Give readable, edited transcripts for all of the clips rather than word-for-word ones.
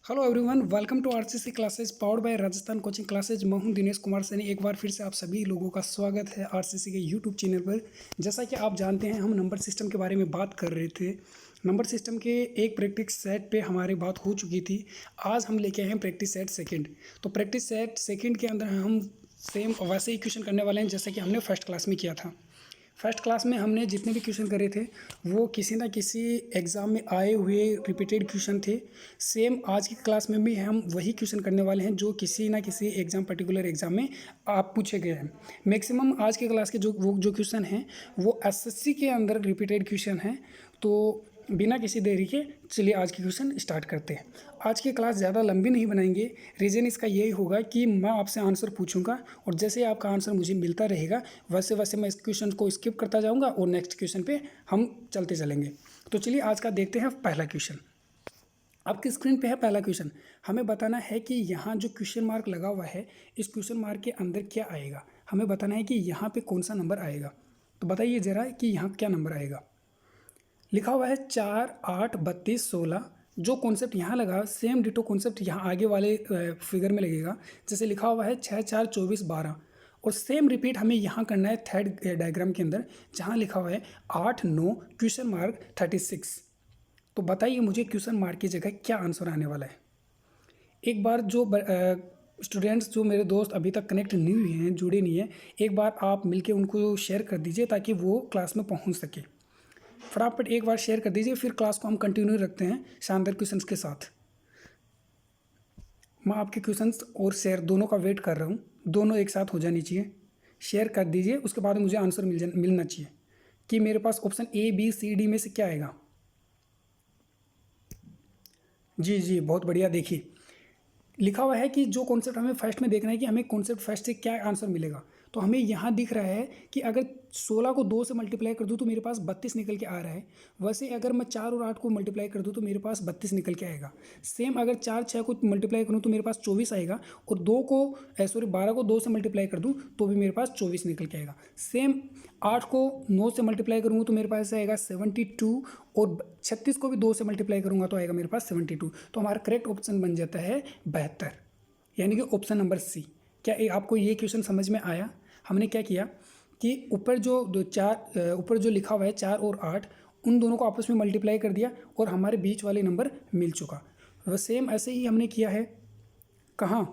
Hello everyone, welcome to RCC classes powered by Rajasthan coaching classes. मैं हूं दिनेश कुमार सैनी। एक बार फिर से आप सभी लोगों का स्वागत है आरसीसी के यूट्यूब चैनल पर। जैसा कि आप जानते हैं, हम नंबर सिस्टम के बारे में बात कर रहे थे। नंबर सिस्टम के एक प्रैक्टिस सेट पे हमारी बात हो चुकी थी। आज हम लेके आए हैं प्रैक्टिस सेट सेकेंड। तो प्रैक्टिस सेट सेकेंड के अंदर हम सेम वैसे ही क्वेश्चन करने वाले हैं जैसे कि हमने फर्स्ट क्लास में किया था। फर्स्ट क्लास में हमने जितने भी क्वेश्चन करे थे वो किसी ना किसी एग्ज़ाम में आए हुए रिपीटेड क्वेश्चन थे। सेम आज की क्लास में भी हम वही क्वेश्चन करने वाले हैं जो किसी ना किसी एग्ज़ाम पर्टिकुलर एग्ज़ाम में आप पूछे गए हैं। मैक्सिमम आज की क्लास के जो क्वेश्चन हैं वो एसएससी के अंदर रिपीटेड क्वेश्चन हैं। तो बिना किसी देरी के चलिए आज की क्वेश्चन स्टार्ट करते हैं। आज की क्लास ज़्यादा लंबी नहीं बनाएंगे। रीज़न इसका यही होगा कि मैं आपसे आंसर पूछूंगा और जैसे आपका आंसर मुझे मिलता रहेगा वैसे वैसे मैं इस क्वेश्चन को स्किप करता जाऊंगा और नेक्स्ट क्वेश्चन पे हम चलते चलेंगे। तो चलिए आज का देखते हैं पहला क्वेश्चन। आपकी स्क्रीन पे है पहला क्वेश्चन। हमें बताना है कि यहाँ जो क्वेश्चन मार्क लगा हुआ है इस क्वेश्चन मार्क के अंदर क्या आएगा। हमें बताना है कि यहाँ पे कौन सा नंबर आएगा। तो बताइए ज़रा कि यहाँ क्या नंबर आएगा। लिखा हुआ है 4, 8, 32, 16। जो कॉन्सेप्ट यहाँ लगा सेम डिटो कॉन्सेप्ट यहाँ आगे वाले फिगर में लगेगा। जैसे लिखा हुआ है 6, 4, 24, 12 और सेम रिपीट हमें यहाँ करना है थर्ड डायग्राम के अंदर जहाँ लिखा हुआ है 8, 9 क्वेश्चन मार्क 36। तो बताइए मुझे क्वेश्चन मार्क की जगह क्या आंसर आने वाला है। एक बार जो स्टूडेंट्स जो मेरे दोस्त अभी तक कनेक्ट नहीं हुए हैं, जुड़े नहीं हैं, एक बार आप मिलके उनको शेयर कर दीजिए ताकि वो क्लास में पहुँच सके। फटाफट एक बार शेयर कर दीजिए, फिर क्लास को हम कंटिन्यू रखते हैं शानदार क्वेश्चंस के साथ। मैं आपके क्वेश्चंस और शेयर दोनों का वेट कर रहा हूँ। दोनों एक साथ हो जानी चाहिए। शेयर कर दीजिए, उसके बाद मुझे आंसर मिलना चाहिए कि मेरे पास option A B C D में से क्या आएगा। जी जी, बहुत बढ़िया। देखिए लिखा हुआ है कि जो कॉन्सेप्ट हमें फर्स्ट में देखना है कि हमें कॉन्सेप्ट फर्स्ट से क्या आंसर मिलेगा। तो हमें यहाँ दिख रहा है कि अगर 16 को 2 से मल्टीप्लाई कर दूँ तो मेरे पास 32 निकल के आ रहा है। वैसे अगर मैं 4 और 8 को मल्टीप्लाई कर दूँ तो मेरे पास 32 निकल के आएगा। सेम अगर 4, 6 को मल्टीप्लाई करूँ तो मेरे पास 24 आएगा और 12 को 2 से मल्टीप्लाई कर दूँ तो भी मेरे पास 24 निकल के आएगा। सेम 8 को 9 से मल्टीप्लाई करूँगा तो मेरे पास आएगा 72 और 36 को भी 2 से मल्टीप्लाई करूँगा तो आएगा मेरे पास 72। तो हमारा करेक्ट ऑप्शन बन जाता है 72, यानी कि ऑप्शन नंबर सी। क्या आपको ये क्वेश्चन समझ में आया। हमने क्या किया कि ऊपर जो लिखा हुआ है 4 और 8 उन दोनों को आपस में मल्टीप्लाई कर दिया और हमारे बीच वाले नंबर मिल चुका। वह सेम ऐसे ही हमने किया है। कहाँ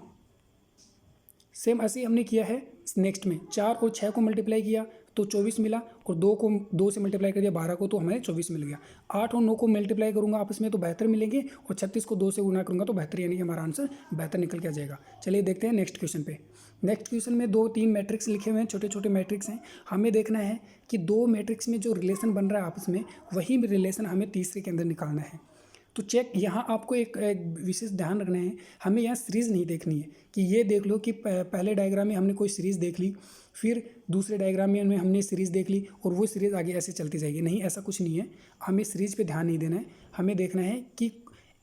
सेम ऐसे ही हमने किया है नेक्स्ट में 4 और 6 को मल्टीप्लाई किया तो 24 मिला और 2 से मल्टीप्लाई कर दिया 12 को तो हमें 24 मिल गया। 8 और 9 को मल्टीप्लाई करूंगा आपस में तो 72 मिलेंगे और 36 को 2 से गुना करूंगा तो 72, यानी कि हमारा आंसर 72 निकल के आ जाएगा। चलिए देखते हैं नेक्स्ट क्वेश्चन पे। नेक्स्ट क्वेश्चन में 2-3 मैट्रिक्स लिखे हुए हैं, छोटे छोटे मैट्रिक्स हैं। हमें देखना है कि 2 मैट्रिक्स में जो रिलेशन बन रहा है आपस में वही रिलेशन हमें तीसरे के अंदर निकालना है। तो चेक यहाँ आपको एक विशेष ध्यान रखना है। हमें यहाँ सीरीज़ नहीं देखनी है कि ये देख लो कि पहले डायग्राम में हमने कोई सीरीज़ देख ली, फिर दूसरे डायग्राम में हमने सीरीज़ देख ली और वो सीरीज़ आगे ऐसे चलती जाएगी। नहीं, ऐसा कुछ नहीं है। हमें सीरीज़ पे ध्यान नहीं देना है। हमें देखना है कि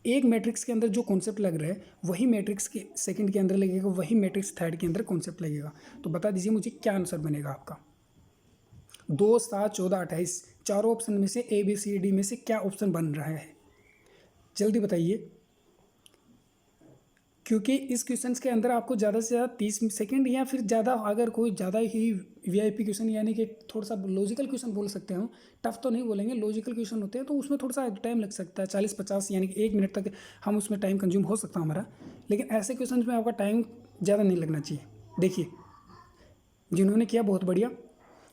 एक मैट्रिक्स के अंदर जो कॉन्सेप्ट लग रहा है वही मैट्रिक्स के सेकंड के अंदर लगेगा, वही मैट्रिक्स थर्ड के अंदर कॉन्सेप्ट लगेगा। तो बता दीजिए मुझे क्या आंसर बनेगा आपका। 2, 7, 14, 28 चारों ऑप्शन में से ए बी सी डी में से क्या ऑप्शन बन रहा है, जल्दी बताइए। क्योंकि इस क्वेश्चन के अंदर आपको ज़्यादा से ज़्यादा 30 सेकंड या फिर ज़्यादा, अगर कोई ज़्यादा ही वीआईपी क्वेश्चन यानी कि थोड़ा सा लॉजिकल क्वेश्चन बोल सकते हैं, टफ तो नहीं बोलेंगे, लॉजिकल क्वेश्चन होते हैं तो उसमें थोड़ा सा टाइम लग सकता है, 40-50 यानी कि 1 मिनट तक हम उसमें टाइम कंज्यूम हो सकता है हमारा। लेकिन ऐसे क्वेश्चन में आपका टाइम ज़्यादा नहीं लगना चाहिए। देखिए जिन्होंने किया बहुत बढ़िया।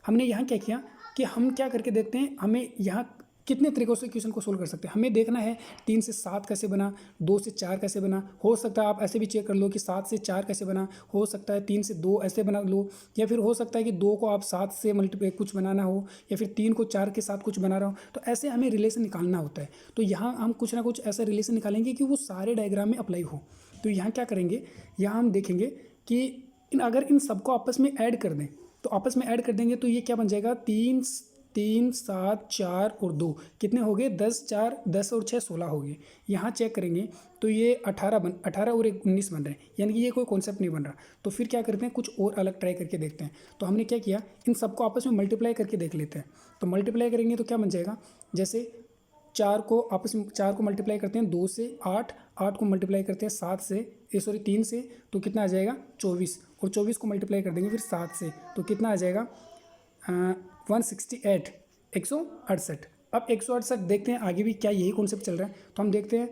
हमने यहाँ क्या किया कि हम क्या करके देखते हैं, हमें यहाँ कितने तरीक़ों से क्वेश्चन को सोल्व कर सकते हैं। हमें देखना है 3 से 7 कैसे बना, 2 से 4 कैसे बना। हो सकता है आप ऐसे भी चेक कर लो कि 7 से 4 कैसे बना, हो सकता है 3 से 2 ऐसे बना लो, या फिर हो सकता है कि 2 को आप 7 से मल्टीप्लाई कुछ बनाना हो, या फिर 3 को 4 के साथ कुछ बना रहा हो। तो ऐसे हमें रिलेशन निकालना होता है। तो यहाँ हम कुछ ना कुछ ऐसा रिलेशन निकालेंगे कि वो सारे डायग्राम में अप्लाई हो। तो यहाँ क्या करेंगे, यहाँ हम देखेंगे कि अगर इन सबको आपस में ऐड कर दें तो आपस में ऐड कर देंगे तो ये क्या बन जाएगा, 3, 7, 4 और 2 कितने हो गए, 10, 4, 10 और 6, 16 हो गए। यहाँ चेक करेंगे तो ये 18 और 19 बन रहे हैं, यानी कि ये कोई कॉन्सेप्ट नहीं बन रहा। तो फिर क्या करते हैं, कुछ और अलग ट्राई करके देखते हैं। तो हमने क्या किया, इन सबको आपस में मल्टीप्लाई करके देख लेते हैं। तो मल्टीप्लाई करेंगे तो क्या बन जाएगा, जैसे 4 को आपस में 4 को मल्टीप्लाई करते हैं 2 से 8, 8 को मल्टीप्लाई करते हैं 7 से 3 से, तो कितना आ जाएगा 24, और 24 को मल्टीप्लाई कर देंगे फिर 7 से, तो कितना आ जाएगा 168, 168। अब 168 देखते हैं आगे भी क्या यही कॉन्सेप्ट चल रहा है, तो हम देखते हैं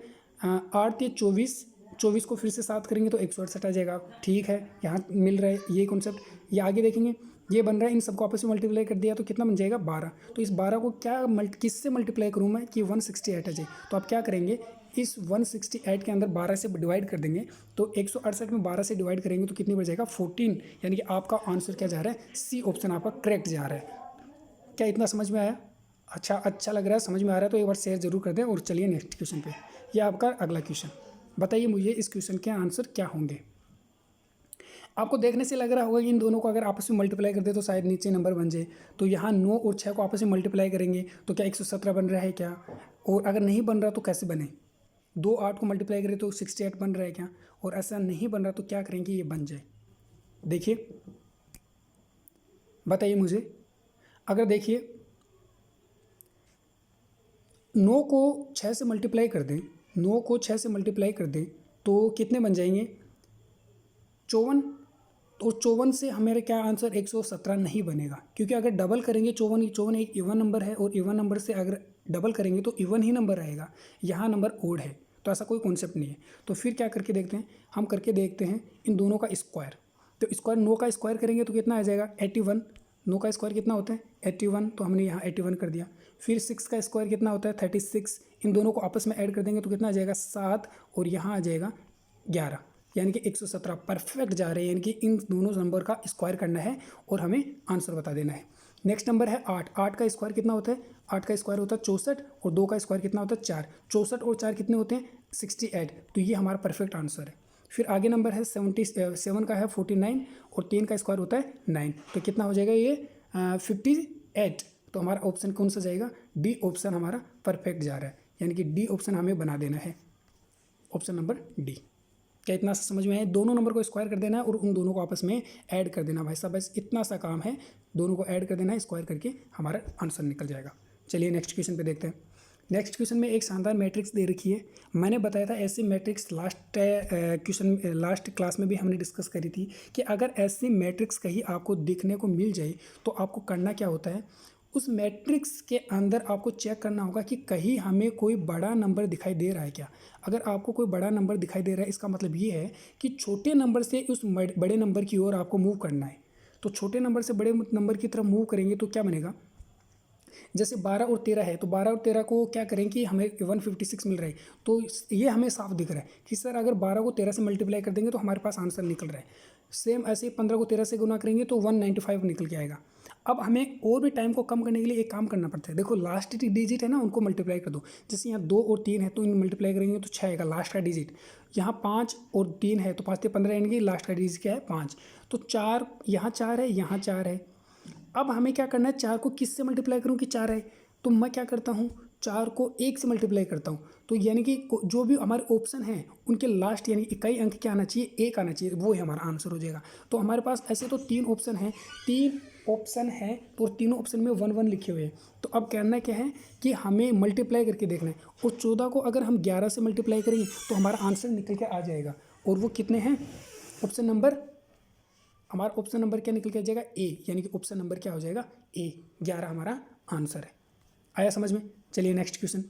8 या 24, 24 को फिर से 7 करेंगे तो 168 आ जाएगा। ठीक है, यहाँ मिल रहा है ये कॉन्सेप्ट। ये आगे देखेंगे, ये बन रहा है, इन सबको आपस में मल्टीप्लाई कर दिया तो कितना बन जाएगा 12। तो इस 12 को क्या किससे मल्टीप्लाई करूँ मैं कि 168 आ जाए। तो आप क्या करेंगे, इस 168 के अंदर 12 से डिवाइड कर देंगे, तो 168 में 12 से डिवाइड करेंगे तो कितनी बच जाएगा 14, यानी कि आपका आंसर क्या जा रहा है, सी ऑप्शन आपका करेक्ट जा रहा है। क्या इतना समझ में आया? अच्छा लग रहा है, समझ में आ रहा है तो एक बार शेयर जरूर कर दें। और चलिए नेक्स्ट क्वेश्चन पे, ये आपका अगला क्वेश्चन। बताइए मुझे इस क्वेश्चन के आंसर क्या होंगे। आपको देखने से लग रहा होगा कि इन दोनों को अगर आपस में मल्टीप्लाई कर दे तो शायद नीचे नंबर बन जाए। तो यहाँ 9 और 6 को आपस में मल्टीप्लाई करेंगे तो क्या 117 बन रहा है क्या? और अगर नहीं बन रहा तो कैसे बने? 2 8 को मल्टीप्लाई करें तो 68 बन रहा है क्या? और ऐसा नहीं बन रहा तो क्या करेंगे ये बन जाए। देखिए, बताइए मुझे। अगर देखिए 9 को 6 से मल्टीप्लाई कर दें, 9 को 6 से मल्टीप्लाई कर दें तो कितने बन जाएंगे 54। तो 54 से हमारे क्या आंसर 117 नहीं बनेगा, क्योंकि अगर डबल करेंगे 54 एक इवन नंबर है और इवन नंबर से अगर डबल करेंगे तो इवन ही नंबर आएगा, यहाँ नंबर ओड है, तो ऐसा कोई कॉन्सेप्ट नहीं है। तो फिर क्या करके देखते हैं, हम करके देखते हैं इन दोनों का स्क्वायर। तो स्क्वायर 9 का स्क्वायर करेंगे तो कितना आ जाएगा 81। 9 का स्क्वायर कितना होता है 81, तो हमने यहाँ 81 कर दिया। फिर 6 का स्क्वायर कितना होता है 36, इन दोनों को आपस में ऐड कर देंगे तो कितना आ जाएगा 7, और यहाँ आ जाएगा 11, यानी कि 117 परफेक्ट जा रहे हैं। यानी कि इन दोनों नंबर का स्क्वायर करना है और हमें आंसर बता देना है। नेक्स्ट नंबर है 8। 8 का स्क्वायर कितना होता है, 8 का स्क्वायर होता है 64, और 2 का स्क्वायर कितना होता है 4। 64 और 4 कितने होते हैं 68, तो ये हमारा परफेक्ट आंसर है। फिर आगे नंबर है 77 का है 49, और 3 का स्क्वायर होता है 9, तो कितना हो जाएगा ये 58। तो हमारा ऑप्शन कौन सा जाएगा, डी ऑप्शन हमारा परफेक्ट जा रहा है, यानी कि डी ऑप्शन हमें बना देना है, ऑप्शन नंबर डी। क्या इतना सा समझ में आया? दोनों नंबर को स्क्वायर कर देना है और उन दोनों को आपस में ऐड कर देना। भाई साहब बस इतना सा काम है, दोनों को ऐड कर देना है, स्क्वायर करके हमारा आंसर निकल जाएगा। चलिए नेक्स्ट क्वेश्चन पे देखते हैं। नेक्स्ट क्वेश्चन में एक शानदार मैट्रिक्स दे रखी है। मैंने बताया था ऐसी मैट्रिक्स लास्ट क्लास में भी हमने डिस्कस करी थी कि अगर ऐसी मैट्रिक्स कहीं आपको दिखने को मिल जाए तो आपको करना क्या होता है, उस मैट्रिक्स के अंदर आपको चेक करना होगा कि कहीं हमें कोई बड़ा नंबर दिखाई दे रहा है क्या। अगर आपको कोई बड़ा नंबर दिखाई दे रहा है, इसका मतलब ये है कि छोटे नंबर से उस बड़े नंबर की ओर आपको मूव करना है। तो छोटे नंबर से बड़े नंबर की तरफ मूव करेंगे तो क्या बनेगा, जैसे 12 और 13 है, तो 12 और 13 को क्या करें कि हमें 156 मिल रहा है, तो ये हमें साफ दिख रहा है कि सर अगर 12 को 13 से मल्टीप्लाई कर देंगे तो हमारे पास आंसर निकल रहा है। सेम ऐसे ही 15 को 13 से गुना करेंगे तो 195 निकल के आएगा। अब हमें और भी टाइम को कम करने के लिए एक काम करना पड़ता है। देखो लास्ट डिजिट है ना, उनको मल्टीप्लाई कर दो। जैसे यहाँ 2 और 3 है तो इन मल्टीप्लाई करेंगे तो 6 आएगा लास्ट का डिजिट। यहाँ 5 और 3 है तो 5 से 15, यानी कि लास्ट का डिजिट क्या है 5। तो 4, यहाँ 4 है, यहाँ 4 है। अब हमें क्या करना है, 4 को किस से मल्टीप्लाई करूँ कि 4 है, तो मैं क्या करता हूँ 4 को 1 से मल्टीप्लाई करता हूँ। तो यानी कि जो भी हमारे ऑप्शन हैं उनके लास्ट यानी इकाई अंक क्या आना चाहिए, 1 आना चाहिए, वो ही हमारा आंसर हो जाएगा। तो हमारे पास ऐसे तो 3 ऑप्शन हैं, 3 ऑप्शन है तो तीनों ऑप्शन में 1 1 लिखे हुए हैं। तो अब कहना क्या है कि हमें मल्टीप्लाई करके देखना है, और 14 को अगर हम 11 से मल्टीप्लाई करेंगे तो हमारा आंसर निकल के आ जाएगा। और वो कितने हैं, ऑप्शन नंबर, हमारा ऑप्शन नंबर क्या निकल के आ जाएगा ए, यानी कि ऑप्शन नंबर क्या हो जाएगा ए, 11 हमारा आंसर है। आया समझ में? चलिए नेक्स्ट क्वेश्चन।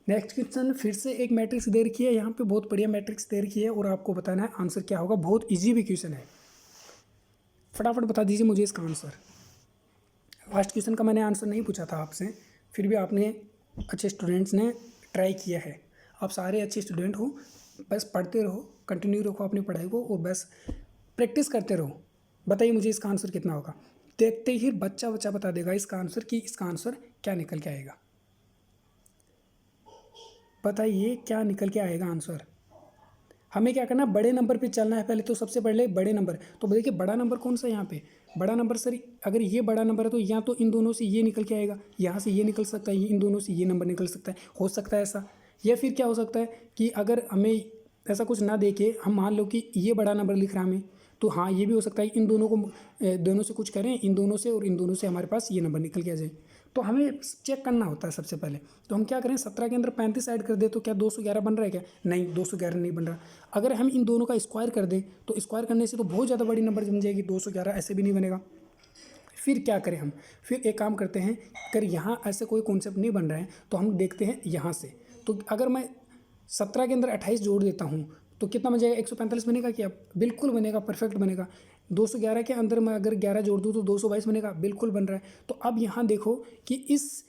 नेक्स्ट क्वेश्चन फिर से एक मैट्रिक्स दे रखी है, यहाँ पे बहुत बढ़िया मैट्रिक्स दे रखी है और आपको बताना है आंसर क्या होगा। बहुत इजी भी क्वेश्चन है, फटाफट बता दीजिए मुझे इसका आंसर। लास्ट क्वेश्चन का मैंने आंसर नहीं पूछा था आपसे, फिर भी आपने अच्छे स्टूडेंट्स ने ट्राई किया है। आप सारे अच्छे स्टूडेंट हो, बस पढ़ते रहो, कंटिन्यू रखो अपनी पढ़ाई को और बस प्रैक्टिस करते रहो। बताइए मुझे इसका आंसर कितना होगा। देखते ही बच्चा बता देगा इसका आंसर कि इसका आंसर क्या निकल के आएगा। बताइए क्या निकल के आएगा आंसर। हमें क्या करना है, बड़े नंबर पे चलना है पहले। तो सबसे पहले बड़े नंबर, तो देखिए बड़ा नंबर कौन सा है यहाँ पे, बड़ा नंबर सर अगर ये बड़ा नंबर है तो या तो इन दोनों से ये निकल के आएगा, यहाँ से ये निकल सकता है, इन दोनों से ये नंबर निकल सकता है, हो सकता है ऐसा। या फिर क्या हो सकता है कि अगर हमें ऐसा कुछ ना देके हम मान लो कि ये बड़ा नंबर लिख रहा है हमें, तो हाँ, ये भी हो सकता है इन दोनों को दोनों से कुछ करें, इन दोनों से और इन दोनों से हमारे पास ये नंबर निकल के आ जाए। तो हमें चेक करना होता है सबसे पहले। तो हम क्या करें, 17 के अंदर 35 ऐड कर दे तो क्या 211 बन रहा है क्या? नहीं, 211 नहीं बन रहा। अगर हम इन दोनों का स्क्वायर कर दें तो स्क्वायर करने से तो बहुत ज़्यादा बड़ी नंबर बन जाएगी, 211 ऐसे भी नहीं बनेगा। फिर क्या करें हम, फिर एक काम करते हैं, अगर यहाँ ऐसे कोई कॉन्सेप्ट नहीं बन रहा है तो हम देखते हैं यहाँ से। तो अगर मैं 17 के अंदर 28 जोड़ देता हूँ तो कितना बन जाएगा, 145 बनेगा क्या? बिल्कुल बनेगा, परफेक्ट बनेगा। 211 के अंदर मैं अगर 11 जोड़ दूँ तो 222 बनेगा, बिल्कुल बन रहा है। तो अब यहाँ देखो कि इस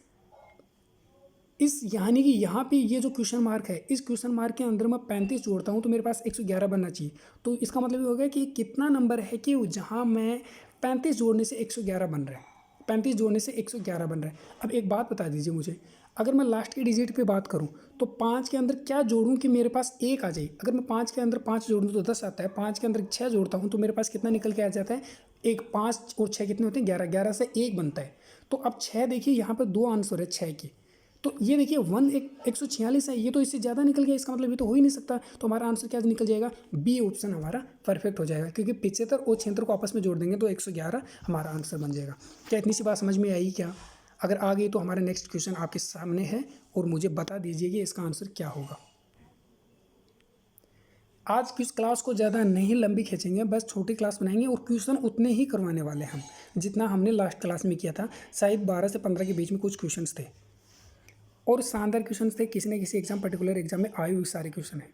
यानी कि यहाँ पे ये जो क्वेश्चन मार्क है, इस क्वेश्चन मार्क के अंदर मैं 35 जोड़ता हूँ तो मेरे पास 111 बनना चाहिए। तो इसका मतलब ये हो गया कि कितना नंबर है कि जहाँ मैं 35 जोड़ने से 111 बन रहा है, 35 जोड़ने से 111 बन रहा है। अब एक बात बता दीजिए मुझे, अगर मैं लास्ट के डिजिट पे बात करूँ तो 5 के अंदर क्या जोड़ूँ कि मेरे पास 1 आ जाए? अगर मैं 5 के अंदर 5 जोड़ दूँ तो 10 आता है, 5 के अंदर 6 जोड़ता हूँ तो मेरे पास कितना निकल के आ जाता है? 1। 5 और 6 कितने होते हैं? 11। 11 से 1 बनता है। तो अब 6 देखिए, यहाँ पर 2 आंसर है 6 के। तो ये देखिए 146 है, ये तो इससे ज़्यादा निकल गया, इसका मतलब ये तो हो ही नहीं सकता। तो हमारा आंसर क्या निकल जाएगा? बी ऑप्शन हमारा परफेक्ट हो जाएगा, क्योंकि 75 और 76 को आपस में जोड़ देंगे तो 111 हमारा आंसर बन जाएगा। क्या इतनी सी बात समझ में आई क्या? अगर आ गई तो हमारा नेक्स्ट क्वेश्चन आपके सामने है और मुझे बता दीजिए कि इसका आंसर क्या होगा। आज की इस क्लास को ज़्यादा नहीं लंबी खींचेंगे, बस छोटी क्लास बनाएंगे और क्वेश्चन उतने ही करवाने वाले हम जितना हमने लास्ट क्लास में किया था। शायद 12 से 15 के बीच में कुछ क्वेश्चंस थे और शानदार क्वेश्चन थे, किसी न किसी एग्जाम पर्टिकुलर एग्जाम में आए हुए सारे क्वेश्चन हैं।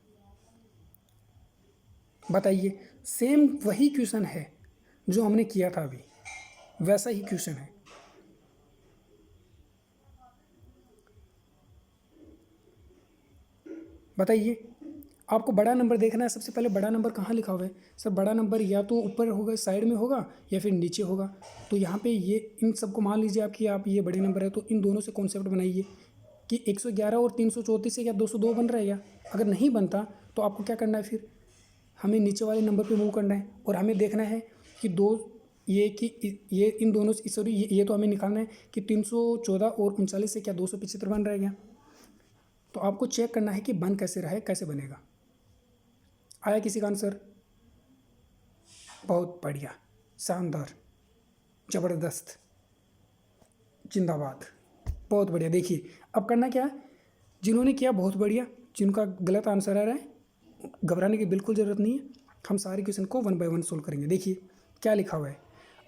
बताइए, सेम वही क्वेश्चन है जो हमने किया था अभी, वैसा ही क्वेश्चन है। बताइए, आपको बड़ा नंबर देखना है। सबसे पहले बड़ा नंबर कहाँ लिखा हुआ है? सर बड़ा नंबर या तो ऊपर होगा, साइड में होगा, या फिर नीचे होगा। तो यहाँ पे ये इन सबको मान लीजिए आप कि आप ये बड़े नंबर है, तो इन दोनों से कॉन्सेप्ट बनाइए कि 111 और 334 से क्या 202 बन रहा है क्या? अगर नहीं बनता तो आपको क्या करना है, फिर हमें नीचे वाले नंबर पे मूव करना है और हमें देखना है कि ये इन दोनों से, सॉरी ये तो हमें निकालना है कि 314 और 39 से क्या 275 बन रहा है क्या? तो आपको चेक करना है कि बन कैसे रहा है, कैसे बनेगा। आया किसी का आंसर? बहुत बढ़िया, शानदार, ज़बरदस्त, जिंदाबाद, बहुत बढ़िया। देखिए अब करना क्या है, जिन्होंने किया बहुत बढ़िया, जिनका गलत आंसर आ रहा है घबराने की बिल्कुल ज़रूरत नहीं है। हम सारे क्वेश्चन को 1 बाय 1 सोल्व करेंगे। देखिए क्या लिखा हुआ है,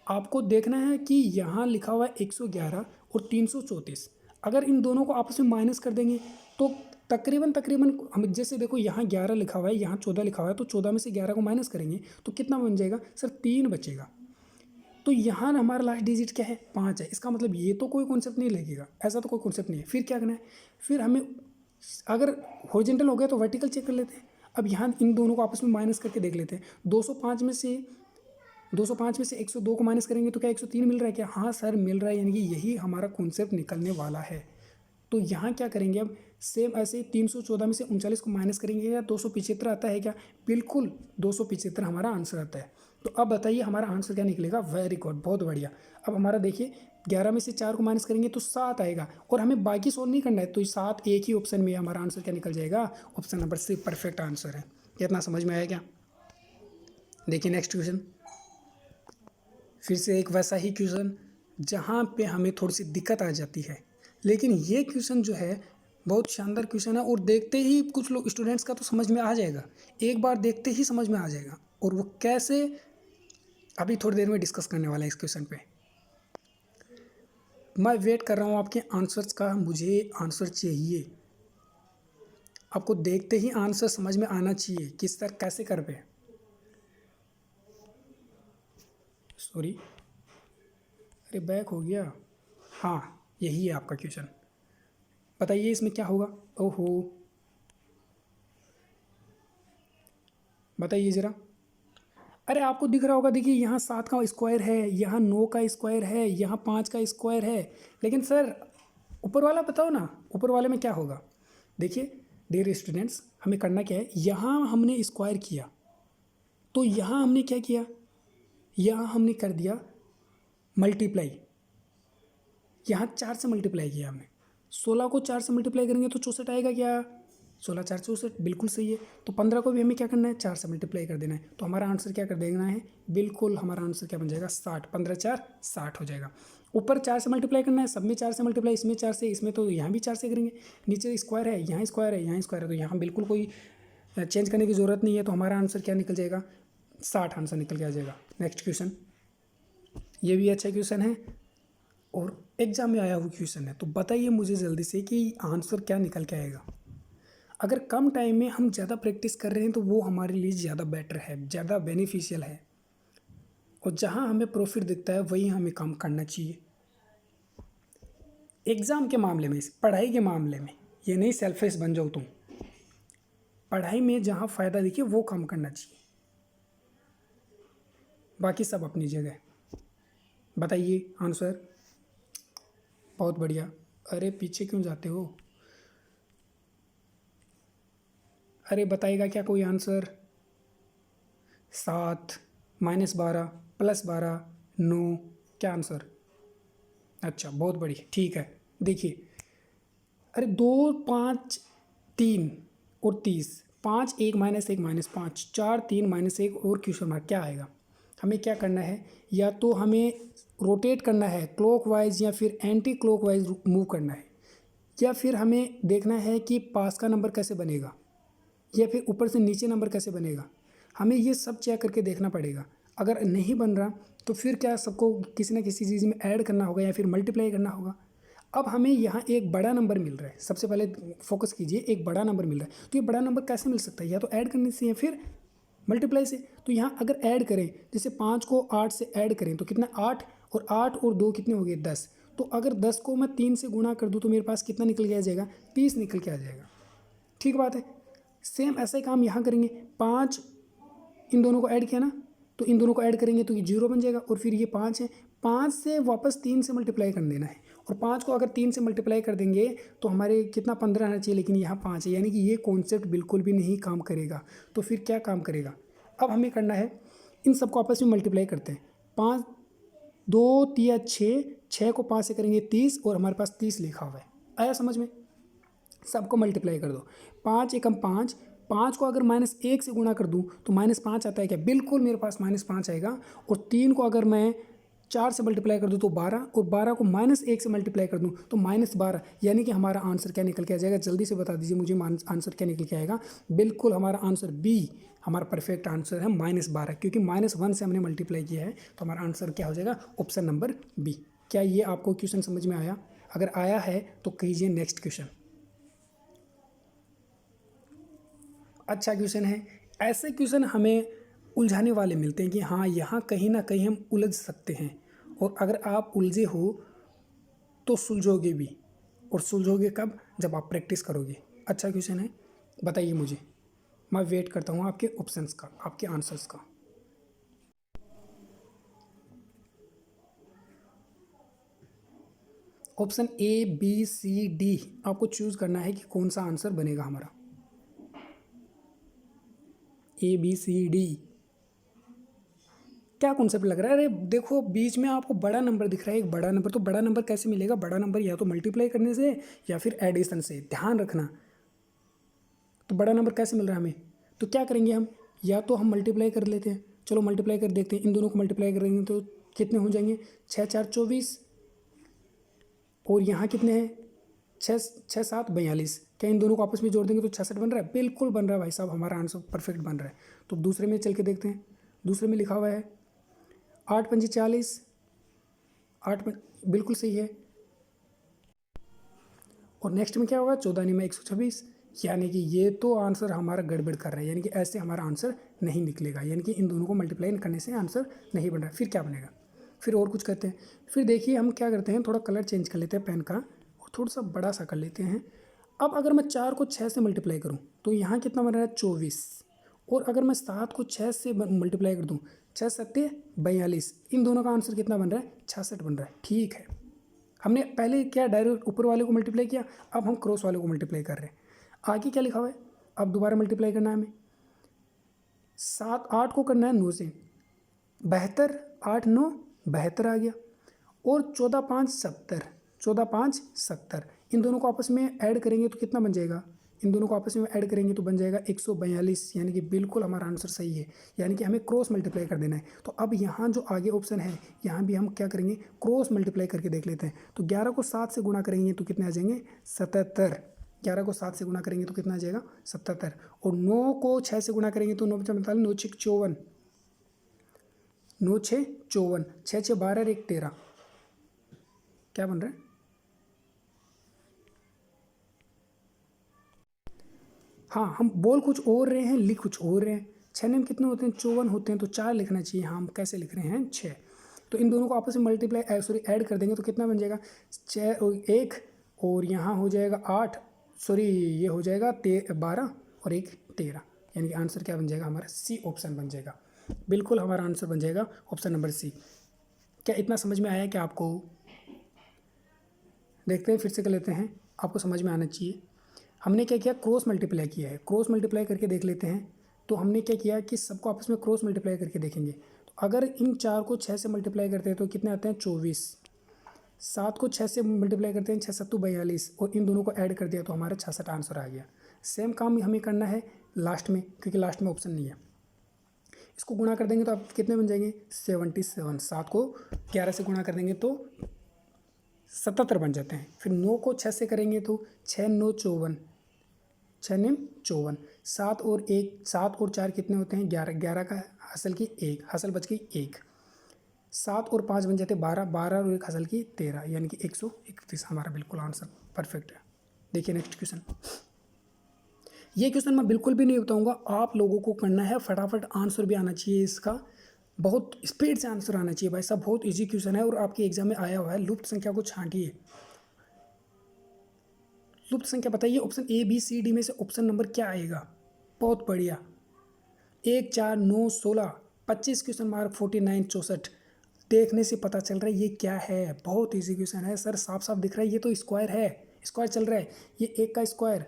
आपको देखना है कि यहाँ लिखा हुआ है 111 और 334। अगर इन दोनों को आपस में माइनस कर देंगे तो तकरीबन हम, जैसे देखो यहाँ 11 लिखा हुआ है, यहाँ 14 लिखा हुआ है, तो 14 में से 11 को माइनस करेंगे तो कितना बन जाएगा? सर 3 बचेगा। तो यहाँ हमारा लास्ट डिजिट क्या है? 5 है। इसका मतलब ये तो कोई कॉन्सेप्ट नहीं लगेगा, ऐसा तो कोई कॉन्सेप्ट नहीं है। फिर क्या करना है, फिर हमें अगर हॉरिजॉन्टल हो गया तो वर्टिकल चेक कर लेते हैं। अब यहाँ इन दोनों को आपस में माइनस करके देख लेते हैं। 205 में से 102 को माइनस करेंगे तो क्या 103 मिल रहा है क्या? हाँ सर मिल रहा है, यानी कि यही हमारा कॉन्सेप्ट निकलने वाला है। तो यहाँ क्या करेंगे, अब सेम ऐसे 314 में से 39 को माइनस करेंगे, या 275 आता है क्या? बिल्कुल 275 हमारा आंसर आता है। तो अब बताइए हमारा आंसर क्या निकलेगा? वेरी गुड, बहुत बढ़िया। अब हमारा देखिए 11 में से 4 को माइनस करेंगे तो 7 आएगा, और हमें बाकी सोल्व नहीं करना है, तो 7 एक ही ऑप्शन में हमारा आंसर क्या निकल जाएगा? Option number C perfect answer है। कितना समझ में आया क्या? देखिए नेक्स्ट क्वेश्चन, फिर से एक वैसा ही क्वेश्चन जहाँ पे हमें थोड़ी सी दिक्कत आ जाती है, लेकिन ये क्वेश्चन जो है बहुत शानदार क्वेश्चन है, और देखते ही कुछ लोग स्टूडेंट्स का तो समझ में आ जाएगा, एक बार देखते ही समझ में आ जाएगा। और वो कैसे, अभी थोड़ी देर में डिस्कस करने वाला है इस क्वेश्चन पे। मैं वेट कर रहा हूँ आपके आंसर्स का, मुझे आंसर चाहिए। आपको देखते ही आंसर समझ में आना चाहिए किस तरह कैसे कर पे। सॉरी, अरे बैक हो गया। हाँ यही है आपका क्वेश्चन, बताइए इसमें क्या होगा? ओहो, बताइए ज़रा। अरे आपको दिख रहा होगा, देखिए यहाँ 7 का स्क्वायर है, यहाँ 9 का स्क्वायर है, यहाँ 5 का स्क्वायर है, लेकिन सर ऊपर वाला बताओ ना, ऊपर वाले में क्या होगा? देखिए डियर स्टूडेंट्स, हमें करना क्या है, यहाँ हमने स्क्वायर किया तो यहाँ हमने क्या किया, यहाँ हमने कर दिया मल्टीप्लाई, यहाँ 4 से मल्टीप्लाई किया हमने। 16 को 4 से मल्टीप्लाई करेंगे तो 64 आएगा क्या? 16 4 64 बिल्कुल सही है। तो 15 को भी हमें क्या करना है, 4 से मल्टीप्लाई कर देना है। तो हमारा आंसर क्या कर देना है, बिल्कुल हमारा आंसर क्या बन जाएगा, 60। 15 4 60 हो जाएगा। ऊपर 4 से मल्टीप्लाई करना है, सब में 4 से मल्टीप्लाई, इसमें 4 से, इसमें तो यहाँ भी 4 से करेंगे। नीचे स्क्वायर है, यहाँ स्क्वायर है, यहाँ स्क्वायर है, तो यहाँ बिल्कुल कोई चेंज करने की ज़रूरत नहीं है। तो हमारा आंसर क्या निकल जाएगा, 60 आंसर निकल के आ जाएगा। नेक्स्ट क्वेश्चन, ये भी अच्छा क्वेश्चन है और एग्जाम में आया हुआ क्वेश्चन है। तो बताइए मुझे जल्दी से कि आंसर क्या निकल के आएगा। अगर कम टाइम में हम ज़्यादा प्रैक्टिस कर रहे हैं तो वो हमारे लिए ज़्यादा बेटर है, ज़्यादा बेनिफिशियल है, और जहाँ हमें प्रॉफिट दिखता है वहीं हमें काम करना चाहिए। एग्ज़ाम के मामले में, पढ़ाई के मामले में, ये नहीं सेल्फिश बन जाओ तुम। पढ़ाई में जहाँ फ़ायदा दिखे वो काम करना चाहिए, बाकी सब अपनी जगह। बताइए आंसर। बहुत बढ़िया। अरे पीछे क्यों जाते हो, अरे बताएगा क्या कोई आंसर। 7 -12 +12 9, क्या आंसर। अच्छा बहुत बढ़िया, ठीक है। देखिए, अरे 2 5 3 और 30, 5 1 -1 -5 4 3 -1 और क्वेश्चन मार्क, क्या आएगा। हमें क्या करना है, या तो हमें रोटेट करना है क्लॉकवाइज या फिर एंटी क्लॉकवाइज मूव करना है, या फिर हमें देखना है कि पास का नंबर कैसे बनेगा, या फिर ऊपर से नीचे नंबर कैसे बनेगा। हमें ये सब चेक करके देखना पड़ेगा। अगर नहीं बन रहा तो फिर क्या, सबको किसी न किसी चीज़ में ऐड करना होगा या फिर मल्टीप्लाई करना होगा। अब हमें यहाँ एक बड़ा नंबर मिल रहा है, सबसे पहले फोकस कीजिए, एक बड़ा नंबर मिल रहा है। तो ये बड़ा नंबर कैसे मिल सकता है, या तो ऐड करने से या फिर मल्टीप्लाई से। तो यहाँ अगर ऐड करें, जैसे 5 को 8 से ऐड करें तो कितना, 8 और 8 और 2 कितने हो गए, 10। तो अगर 10 को मैं 3 से गुणा कर दूँ तो मेरे पास कितना निकल के आ जाएगा, 30 निकल के आ जाएगा। ठीक बात है। सेम ऐसा ही काम यहाँ करेंगे। 5 इन दोनों को ऐड किया ना, तो इन दोनों को ऐड करेंगे तो ये 0 बन जाएगा, और फिर ये 5 है, 5 से वापस 3 से मल्टीप्लाई कर देना है, और 5 को अगर 3 से मल्टीप्लाई कर देंगे तो हमारे कितना, 15 आना चाहिए, लेकिन यहाँ 5 है, यानी कि ये कॉन्सेप्ट बिल्कुल भी नहीं काम करेगा। तो फिर क्या काम करेगा, अब हमें करना है, इन सबको आपस में मल्टीप्लाई करते हैं। 5 2 3 6, 6 को 5 से करेंगे 30, और हमारे पास 30 लिखा हुआ है। आया समझ में। सबको मल्टीप्लाई कर दो। 5 एकम 5, 5 को अगर -1 से गुणा कर दूं तो -5 आता है क्या, बिल्कुल मेरे पास -5 आएगा। और 3 को अगर मैं 4 से मल्टीप्लाई कर दूं तो 12, और 12 को -1 से मल्टीप्लाई कर दूं तो -12, यानी कि हमारा आंसर क्या निकल के आ जाएगा, जल्दी से बता दीजिए मुझे आंसर क्या निकल के आएगा। बिल्कुल हमारा आंसर बी, हमारा परफेक्ट आंसर है -12, क्योंकि -1 से हमने मल्टीप्लाई किया है। तो हमारा आंसर क्या हो जाएगा, ऑप्शन नंबर बी। क्या ये आपको क्वेश्चन समझ में आया? अगर आया है तो कीजिए नेक्स्ट क्वेश्चन। अच्छा क्वेश्चन है। ऐसे क्वेश्चन हमें उलझाने वाले मिलते हैं कि हाँ, यहाँ कहीं ना कहीं हम उलझ सकते हैं, और अगर आप उलझे हो तो सुलझोगे भी। और सुलझोगे कब, जब आप प्रैक्टिस करोगे। अच्छा क्वेश्चन है, बताइए मुझे। मैं वेट करता हूँ आपके ऑप्शंस का, आपके आंसर्स का। Option A B C D, आपको चूज़ करना है कि कौन सा आंसर बनेगा हमारा। ए बी सी डी, क्या कॉन्सेप्ट लग रहा है। अरे देखो, बीच में आपको बड़ा नंबर दिख रहा है, एक बड़ा नंबर। तो बड़ा नंबर कैसे मिलेगा, बड़ा नंबर या तो मल्टीप्लाई करने से या फिर एडिशन से, ध्यान रखना। तो बड़ा नंबर कैसे मिल रहा है हमें, तो क्या करेंगे हम, या तो हम मल्टीप्लाई कर लेते हैं। चलो मल्टीप्लाई कर देखते हैं, इन दोनों को मल्टीप्लाई करेंगे तो कितने हो जाएंगे, 6 4 24, और यहाँ कितने हैं, 6 6 7 42। क्या इन दोनों को आपस में जोड़ देंगे तो 66 बन रहा है, बिल्कुल बन रहा है भाई साहब, हमारा आंसर परफेक्ट बन रहा है। तो दूसरे में चल के देखते हैं। दूसरे में लिखा हुआ है 8 पंजे 40, 8 बिल्कुल सही है। और नेक्स्ट में क्या होगा, 14 में 126, यानी कि ये तो आंसर हमारा गड़बड़ कर रहा है, यानी कि ऐसे हमारा आंसर नहीं निकलेगा, यानी कि इन दोनों को मल्टीप्लाई करने से आंसर नहीं बन रहा है। फिर क्या बनेगा, फिर और कुछ करते हैं। फिर देखिए हम क्या करते हैं, थोड़ा कलर चेंज कर लेते हैं पेन का, और थोड़ा सा बड़ा सा कर लेते हैं। अब अगर मैं 4 को 6 से मल्टीप्लाई करूँ तो यहाँ कितना बन रहा है, 24। और अगर मैं 7 को 6 से मल्टीप्लाई कर दूँ, 6 7 42, इन दोनों का आंसर कितना बन रहा है, 66 बन रहा है। ठीक है, हमने पहले क्या डायरेक्ट ऊपर वाले को मल्टीप्लाई किया, अब हम क्रॉस वाले को मल्टीप्लाई कर रहे हैं। आगे क्या लिखा हुआ है, अब दोबारा मल्टीप्लाई करना है हमें। 7 8 को करना है 9 से, 72, 8 9 72 आ गया। और 14 5 70, 14 5 70, इन दोनों को आपस में ऐड करेंगे तो कितना बन जाएगा, इन दोनों को आपस में ऐड करेंगे तो बन जाएगा 142, यानी कि बिल्कुल हमारा आंसर सही है। यानी कि हमें क्रॉस मल्टीप्लाई कर देना है। तो अब यहाँ जो आगे ऑप्शन है यहाँ भी हम क्या करेंगे, क्रॉस मल्टीप्लाई करके देख लेते हैं। तो 11 को 7 से गुणा करेंगे तो कितने आ जाएंगे, 77। 11 को 7 से गुणा करेंगे तो कितना आ जाएगा, 77। और 9 को 6 से गुणा करेंगे तो 9 × 45, 9 × 6 = 54, 9 × 6 = 54, 6 × 6 = 12 और 1 = 13। क्या बन रहा है, हाँ हम बोल कुछ और रहे हैं, लिख कुछ और रहे हैं। 6 में कितने होते हैं, 54 होते हैं, तो 4 लिखना चाहिए। हाँ हम कैसे लिख रहे हैं, 6। तो इन दोनों को आपस में मल्टीप्लाई सॉरी ऐड कर देंगे तो कितना बन जाएगा, 6 और 1, और यहाँ हो जाएगा 8, सॉरी ये हो जाएगा 12 और 1 = 13। यानी कि आंसर क्या बन जाएगा हमारा, सी ऑप्शन बन जाएगा। बिल्कुल हमारा आंसर बन जाएगा ऑप्शन नंबर सी। क्या इतना समझ में आया क्या आपको? देखते हैं, फिर से कर लेते हैं, आपको समझ में आना चाहिए। हमने क्या किया, क्रॉस मल्टीप्लाई किया है। क्रॉस मल्टीप्लाई करके देख लेते हैं। तो हमने क्या किया कि सबको आपस में क्रॉस मल्टीप्लाई करके देखेंगे। तो अगर इन 4 को 6 से मल्टीप्लाई करते हैं तो कितने आते हैं, 24। 7 को 6 से मल्टीप्लाई करते हैं, 6 × 7 = 42, और इन दोनों को ऐड कर दिया तो हमारा 66 आंसर आ गया। सेम काम हमें करना है लास्ट में, क्योंकि लास्ट में ऑप्शन नहीं है। इसको गुणा कर देंगे तो आप कितने बन जाएंगे, 77। 7 को 11 से गुणा कर देंगे तो 77 बन जाते हैं। फिर 9 को 6 से करेंगे तो 6 × 9 = 54, 6 × 9 = 54। 7 और 4 कितने होते हैं, 11, 11 का हासिल की 1, हासिल बच गई 1। 7 और 5 बन जाते हैं 12, 12 और 1 हासिल की 13, यानी कि 131 हमारा बिल्कुल आंसर परफेक्ट है। देखिए नेक्स्ट क्वेश्चन। ये क्वेश्चन मैं बिल्कुल भी नहीं बताऊंगा, आप लोगों को करना है, फटाफट आंसर भी आना चाहिए इसका, बहुत स्पीड से आंसर आना चाहिए भाई साहब। बहुत इजी क्वेश्चन है और आपके एग्जाम में आया हुआ है। लुप्त संख्या को छांटिए। लुप्त संख्या बताइए, option A B C D में से ऑप्शन नंबर क्या आएगा। बहुत बढ़िया, 1 4 9 16 25 क्वेश्चन मार्क 49 64। देखने से पता चल रहा है ये क्या है, बहुत इजी क्वेश्चन है सर, साफ साफ दिख रहा है। ये तो स्क्वायर है, स्क्वायर चल रहा है। ये 1 का स्क्वायर,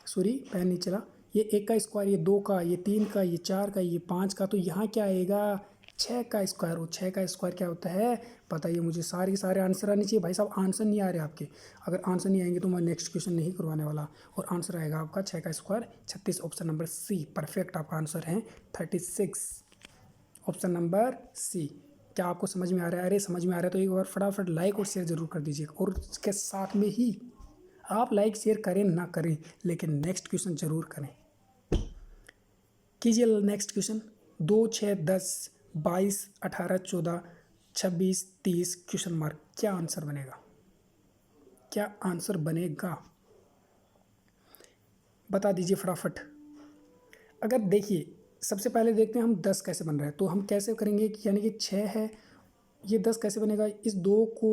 सॉरी पेन नहीं चला, ये 1 का स्क्वायर, ये 2 का, ये 3 का, ये 4 का, ये 5 का, तो यहाँ क्या आएगा, 6 का स्क्वायर। और 6 का स्क्वायर क्या होता है बताइए मुझे। सारे आंसर आने चाहिए भाई साहब। आंसर नहीं आ रहे आपके, अगर आंसर नहीं आएंगे तो मैं नेक्स्ट क्वेश्चन नहीं करवाने वाला। और आंसर आएगा आपका 6 का square 36, option number C perfect आपका आंसर है 36, ऑप्शन नंबर सी। क्या आपको समझ में आ रहा है? अरे समझ में आ रहा है तो एक बार फटाफट लाइक और शेयर जरूर कर दीजिएगा। और इसके साथ में ही आप लाइक शेयर करें ना करें, लेकिन नेक्स्ट क्वेश्चन जरूर करें। कीजिए नेक्स्ट क्वेश्चन। 2 6 10 22 18 14 26 30 question mark. क्या आंसर बनेगा, क्या आंसर बनेगा, बता दीजिए फटाफट। अगर देखिए सबसे पहले देखते हैं हम 10 कैसे बन रहा है। तो हम कैसे करेंगे कि यानी कि 6 है, ये 10 कैसे बनेगा, इस 2 को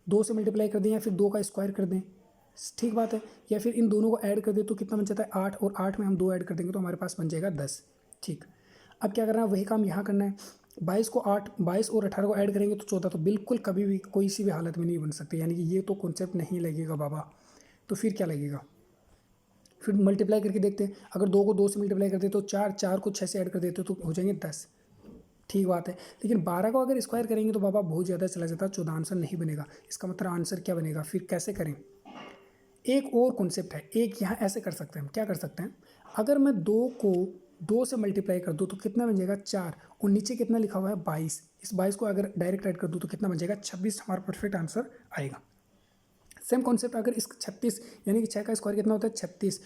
2 से मल्टीप्लाई कर दें या फिर 2 का स्क्वायर कर दें, ठीक बात है। या फिर इन दोनों को ऐड कर दें तो कितना बन जाता है 8, और 8 में हम 2 ऐड कर देंगे तो हमारे पास बन जाएगा 10। ठीक, अब क्या करना है, वही काम यहाँ करना है। 22 और 18 को ऐड करेंगे तो 14, तो बिल्कुल कभी भी कोई सी भी हालत में नहीं बन सकते, यानी कि ये तो कॉन्सेप्ट नहीं लगेगा बाबा। तो फिर क्या लगेगा, फिर मल्टीप्लाई करके देखते हैं। अगर 2 को 2 से मल्टीप्लाई करते तो 4, 4 को 6 से ऐड कर देते तो हो जाएंगे 10, ठीक बात है। लेकिन 12 को अगर स्क्वायर करेंगे तो बाबा बहुत ज़्यादा चला जाता, 14 आंसर नहीं बनेगा। इसका मतलब आंसर क्या बनेगा, फिर कैसे करें। एक और कॉन्सेप्ट है, एक यहाँ ऐसे कर सकते हैं, हम क्या कर सकते हैं, अगर मैं 2 को 2 से मल्टीप्लाई कर दूँ तो कितना बन जाएगा 4, और नीचे कितना लिखा हुआ है 22, इस 22 को अगर डायरेक्ट ऐड कर दूँ तो कितना बन जाएगा 26, हमारा परफेक्ट आंसर आएगा। सेम कॉन्सेप्ट अगर इस 36 यानी कि 6 का स्क्वायर कितना होता है 36,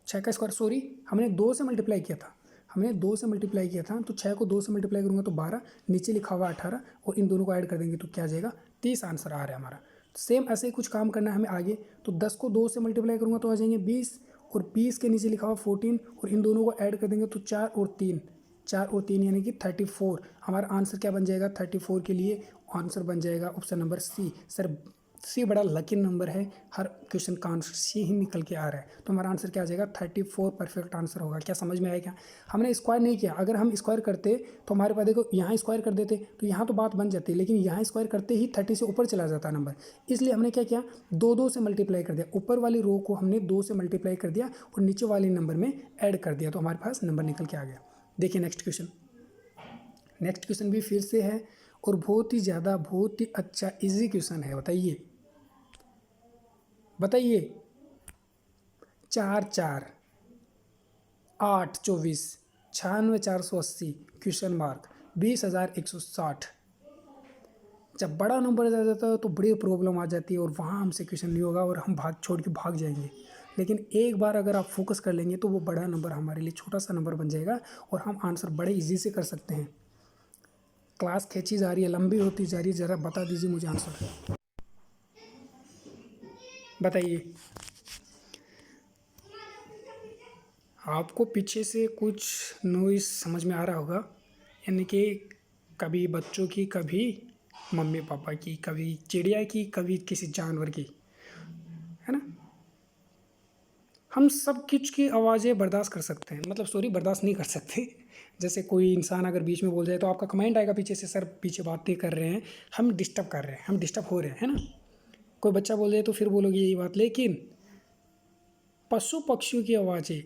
6 का स्क्वायर सॉरी हमने 2 से मल्टीप्लाई किया था, हमने 2 से मल्टीप्लाई किया था, तो 6 को 2 से मल्टीप्लाई करूँगा तो 12, नीचे लिखा हुआ 18, और इन दोनों को ऐड कर देंगे तो क्या आ जाएगा 30 आंसर आ रहा है हमारा। सेम ऐसे ही कुछ काम करना है हमें आगे। तो 10 को 2 से मल्टीप्लाई करूँगा तो आ जाएंगे 20, और 20 के नीचे लिखा हुआ 14, और इन दोनों को ऐड कर देंगे तो 4 और 3 यानी कि 34। हमारा आंसर क्या बन जाएगा, 34 के लिए आंसर बन जाएगा ऑप्शन नंबर सी। सर सी बड़ा लकी नंबर है, हर क्वेश्चन का आंसर सी ही निकल के आ रहा है, तो हमारा आंसर क्या आ जाएगा 34 परफेक्ट आंसर होगा। क्या समझ में आया क्या? हमने स्क्वायर नहीं किया, अगर हम स्क्वायर करते तो हमारे पास देखो यहाँ स्क्वायर कर देते तो यहाँ तो बात बन जाती, लेकिन यहाँ स्क्वायर करते ही 30 से ऊपर चला जाता नंबर। इसलिए हमने क्या किया, 2 से मल्टीप्लाई कर दिया, ऊपर वाली रो को हमने 2 से मल्टीप्लाई कर दिया और नीचे वाले नंबर में ऐड कर दिया, तो हमारे पास नंबर निकल के आ गया। देखिए नेक्स्ट क्वेश्चन। नेक्स्ट क्वेश्चन भी फिर से है और बहुत ही अच्छा ईजी क्वेश्चन है। बताइए चार चार 8 24 96 480 क्वेश्चन मार्क 20,160। जब बड़ा नंबर आ जाता है तो बड़ी प्रॉब्लम आ जाती है और वहाँ हमसे क्वेश्चन नहीं होगा और हम छोड़ के भाग जाएंगे। लेकिन एक बार अगर आप फोकस कर लेंगे तो वो बड़ा नंबर हमारे लिए छोटा सा नंबर बन जाएगा और हम आंसर बड़े इजी से कर सकते हैं। क्लास खींची जा रही है, लंबी होती जा रही है, ज़रा बता दीजिए मुझे आंसर, बताइए। आपको पीछे से कुछ नॉइस समझ में आ रहा होगा, यानी कि कभी बच्चों की, कभी मम्मी पापा की, कभी चिड़िया की, कभी किसी जानवर की, है ना। हम सब कुछ की आवाज़ें बर्दाश्त कर सकते हैं, मतलब सॉरी बर्दाश्त नहीं कर सकते। जैसे कोई इंसान अगर बीच में बोल जाए तो आपका कमेंट आएगा पीछे से, सर पीछे बातें कर रहे हैं, हम डिस्टर्ब कर रहे हैं, हम डिस्टर्ब हो रहे हैं, है ना। कोई बच्चा बोल दे तो फिर बोलोगे यही बात। लेकिन पशु पक्षियों की आवाज़ें,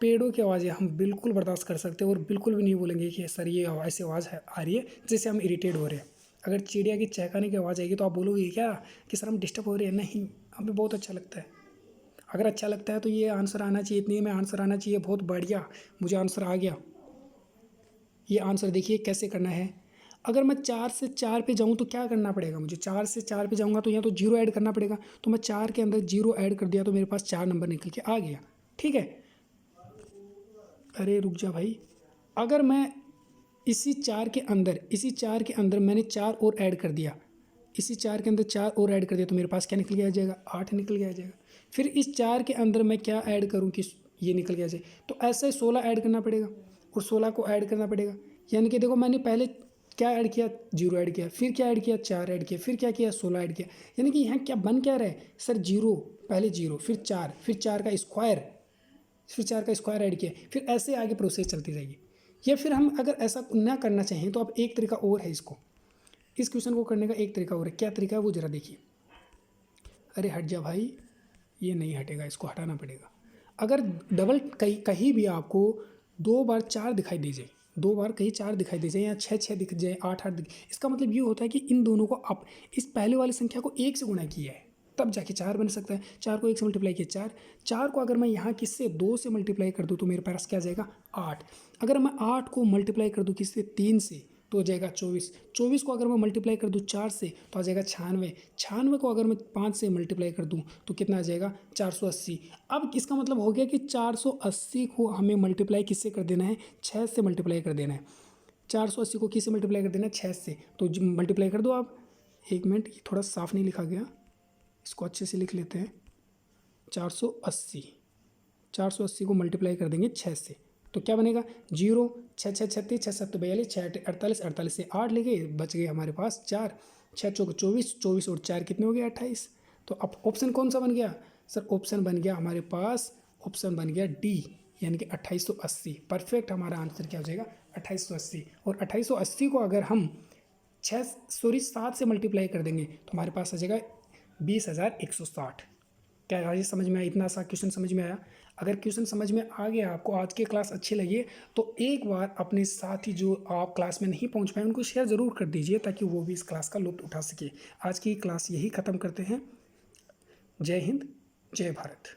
पेड़ों की आवाज़ें हम बिल्कुल बर्दाश्त कर सकते हैं और बिल्कुल भी नहीं बोलेंगे कि सर ये ऐसी आवाज़ आ रही है जिससे हम इरिटेट हो रहे हैं। अगर चिड़िया की चहकाने की आवाज़ आएगी तो आप बोलोगे क्या कि सर हम डिस्टर्ब हो रहे हैं? नहीं, हमें बहुत अच्छा लगता है। अगर अच्छा लगता है तो ये आंसर आना चाहिए, इतने में आंसर आना चाहिए। बहुत बढ़िया, मुझे आंसर आ गया। ये आंसर देखिए कैसे करना है। अगर मैं 4 से 4 पे जाऊँ तो क्या करना पड़ेगा मुझे? 4 से 4 पे जाऊँगा तो यहाँ तो जीरो ऐड करना पड़ेगा। तो मैं 4 के अंदर जीरो ऐड कर दिया तो मेरे पास 4 नंबर निकल के आ गया। ठीक है, अरे रुक जा भाई। अगर मैं इसी 4 के अंदर मैंने 4 और ऐड कर दिया, इसी 4 के अंदर 4 और ऐड कर दिया तो मेरे पास क्या निकल के आ जाएगा? 8 निकल के आ जाएगा। फिर इस 4 के अंदर मैं क्या ऐड करूँ कि ये निकल के आ जाए? तो ऐसे 16 ऐड करना पड़ेगा और 16 को ऐड करना पड़ेगा। यानी कि देखो मैंने पहले क्या ऐड किया? जीरो ऐड किया, फिर क्या ऐड किया? 4 ऐड किया, फिर क्या किया? 16 ऐड किया। यानी कि यहाँ क्या बन क्या रहा है सर? जीरो, पहले जीरो, फिर 4, फिर 4 का स्क्वायर, फिर 4 का स्क्वायर ऐड किया, फिर ऐसे आगे प्रोसेस चलती जाएगी। या फिर हम अगर ऐसा ना करना चाहें तो अब एक तरीका और है इसको, इस क्वेश्चन को करने का एक तरीका और है। क्या तरीका है वो ज़रा देखिए। अरे हट जा भाई, ये नहीं हटेगा, इसको हटाना पड़ेगा। अगर डबल कहीं भी आपको 2 बार 4 दिखाई दे जाए, 2 बार कहीं 4 दिखाई दे जाए या 6 6 दिख जाए, 8 8 इसका मतलब ये होता है कि इन दोनों को आप इस पहले वाली संख्या को 1 से गुणा किया है, तब जाके 4 बन सकता है। 4 को 1 से मल्टीप्लाई किया 4, 4 को अगर मैं यहाँ किससे 2 से मल्टीप्लाई कर दूँ तो मेरे पास क्या आ जाएगा? 8। अगर मैं 8 को मल्टीप्लाई कर दूँ किससे? 3 से, तो हो जाएगा 24। 24 को अगर मैं मल्टीप्लाई कर दूँ 4 से तो आ जाएगा 96। 96 को अगर मैं 5 से मल्टीप्लाई कर दूँ तो कितना आ जाएगा? 480। अब इसका मतलब हो गया कि 480 को हमें मल्टीप्लाई किससे कर देना है? 6 से मल्टीप्लाई कर देना है। 480 को किससे मल्टीप्लाई कर देना है? 6 से। तो मल्टीप्लाई कर दो आप। एक मिनट, ये थोड़ा साफ नहीं लिखा गया, इसको अच्छे से लिख लेते हैं। 480, 480 को मल्टीप्लाई कर देंगे 6 से तो क्या बनेगा? 0, 6 6 36, 6 7 42, 6 8 48, 48 से 8 ले गए, बच गए हमारे पास 4, 6 चौक 24, 24 और 4 कितने हो गए? 28। तो अब ऑप्शन कौन सा बन गया सर? ऑप्शन बन गया हमारे पास, ऑप्शन बन गया डी, यानी कि 2880। परफेक्ट, हमारा आंसर क्या हो जाएगा? 2880। और 2880 को अगर हम 7 से मल्टीप्लाई कर देंगे तो हमारे पास आ जाएगा 20,160। क्या ये समझ में आया? इतना सा क्वेश्चन समझ में आया? अगर क्वेश्चन समझ में आ गया, आपको आज की क्लास अच्छी लगी तो एक बार अपने साथी जो आप क्लास में नहीं पहुंच पाए उनको शेयर ज़रूर कर दीजिए ताकि वो भी इस क्लास का लुत्फ़ उठा सके। आज की क्लास यही ख़त्म करते हैं। जय हिंद, जय भारत।